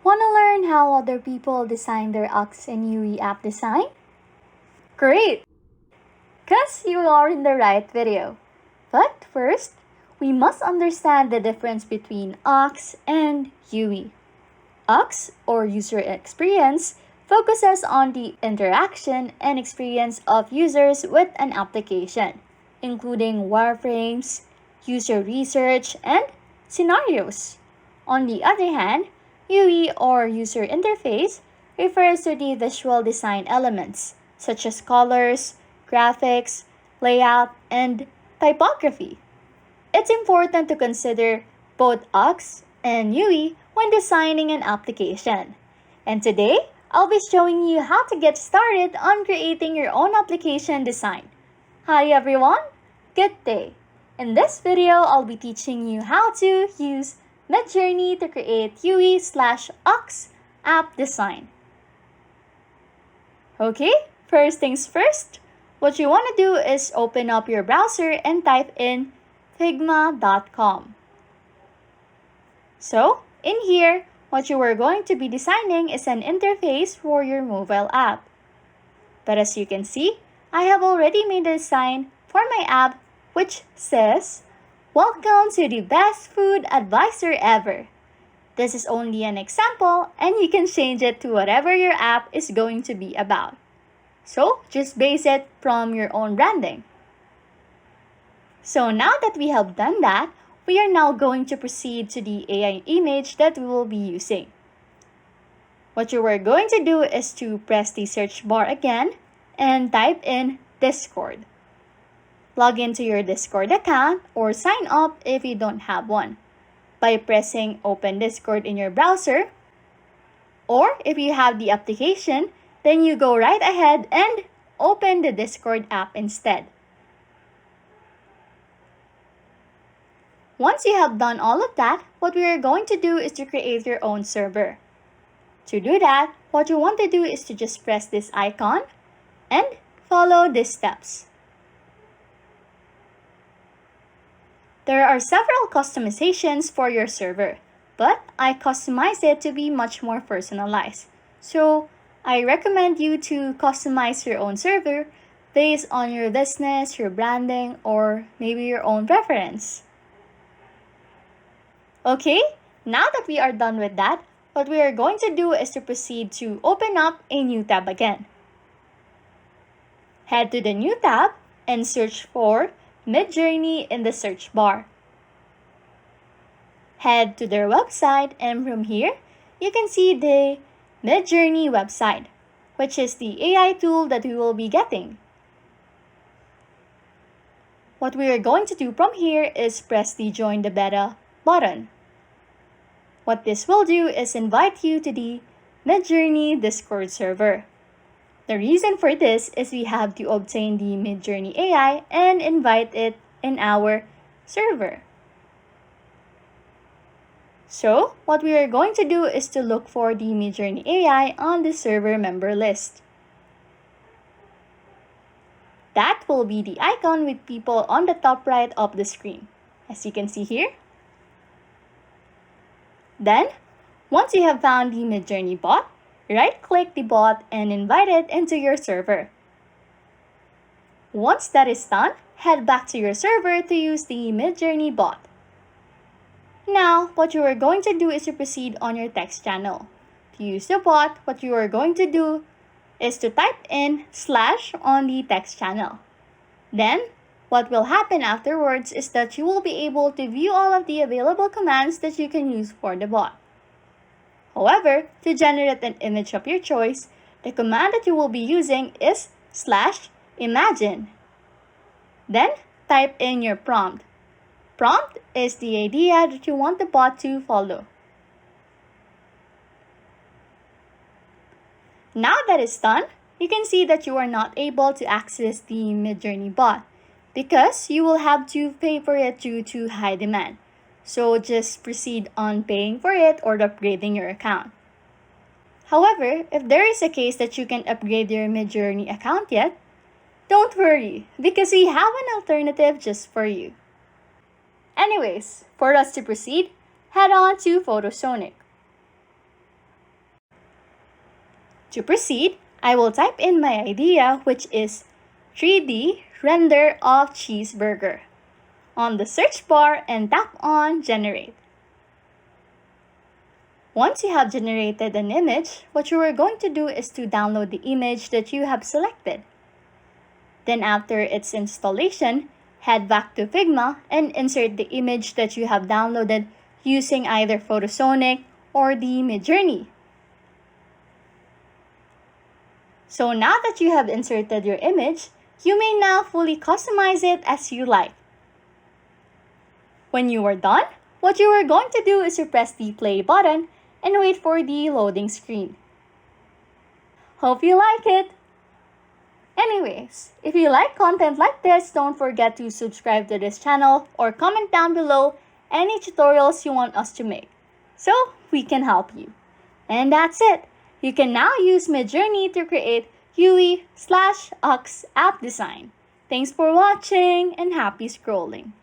Want to learn how other people design their Ux and UE app design? Great! Because you are in the right video. But first, we must understand the difference between Ux and UE. Ux, or user experience, focuses on the interaction and experience of users with an application, including wireframes, user research, and scenarios. On the other hand, UE, or user interface, refers to the visual design elements, such as colors, graphics, layout, and typography. It's important to consider both Ux and UE when designing an application. And today, I'll be showing you how to get started on creating your own application design. Hi everyone, good day. In this video, I'll be teaching you how to use Midjourney to create UE/Ux app design. Okay, first things first, what you want to do is open up your browser and type in figma.com. So, in here, what you are going to be designing is an interface for your mobile app. But as you can see, I have already made a design for my app which says, "Welcome to the best food advisor ever." This is only an example and you can change it to whatever your app is going to be about. So, just base it from your own branding. So now that we have done that, we are now going to proceed to the AI image that we will be using. What you are going to do is to press the search bar again and type in Discord. Log into your Discord account or sign up if you don't have one by pressing Open Discord in your browser. Or if you have the application, then you go right ahead and open the Discord app instead. Once you have done all of that, what we are going to do is to create your own server. To do that, what you want to do is to just press this icon and follow these steps. There are several customizations for your server, but I customize it to be much more personalized. So, I recommend you to customize your own server based on your business, your branding, or maybe your own preference. Okay, now that we are done with that, what we are going to do is to proceed to open up a new tab again. Head to the new tab and search for Midjourney in the search bar. Head to their website and from here, you can see the Midjourney website, which is the AI tool that we will be getting. What we are going to do from here is press the Join the Beta button. What this will do is invite you to the Midjourney Discord server. The reason for this is we have to obtain the Midjourney AI and invite it in our server. So, what we are going to do is to look for the Midjourney AI on the server member list. That will be the icon with people on the top right of the screen, as you can see here. Then, once you have found the Midjourney bot, right-click the bot and invite it into your server. Once that is done, head back to your server to use the Midjourney bot. Now, what you are going to do is to proceed on your text channel. To use the bot, what you are going to do is to type in / on the text channel. Then, what will happen afterwards is that you will be able to view all of the available commands that you can use for the bot. However, to generate an image of your choice, the command that you will be using is /imagine. Then, type in your prompt. Prompt is the idea that you want the bot to follow. Now that is done, you can see that you are not able to access the Midjourney bot because you will have to pay for it due to high demand. So just proceed on paying for it or upgrading your account. However, if there is a case that you can upgrade your Midjourney account yet, don't worry because we have an alternative just for you. Anyways, for us to proceed, head on to Photosonic. To proceed, I will type in my idea, which is 3D render of cheeseburger on the search bar and tap on generate. Once you have generated an image, what you are going to do is to download the image that you have selected. Then after its installation, head back to Figma and insert the image that you have downloaded using either Photosonic or the Midjourney. So now that you have inserted your image, you may now fully customize it as you like. When you are done, what you are going to do is to press the play button and wait for the loading screen. Hope you like it! Anyways, if you like content like this, don't forget to subscribe to this channel or comment down below any tutorials you want us to make, so we can help you. And that's it! You can now use Midjourney to create UE/UX app design. Thanks for watching and happy scrolling!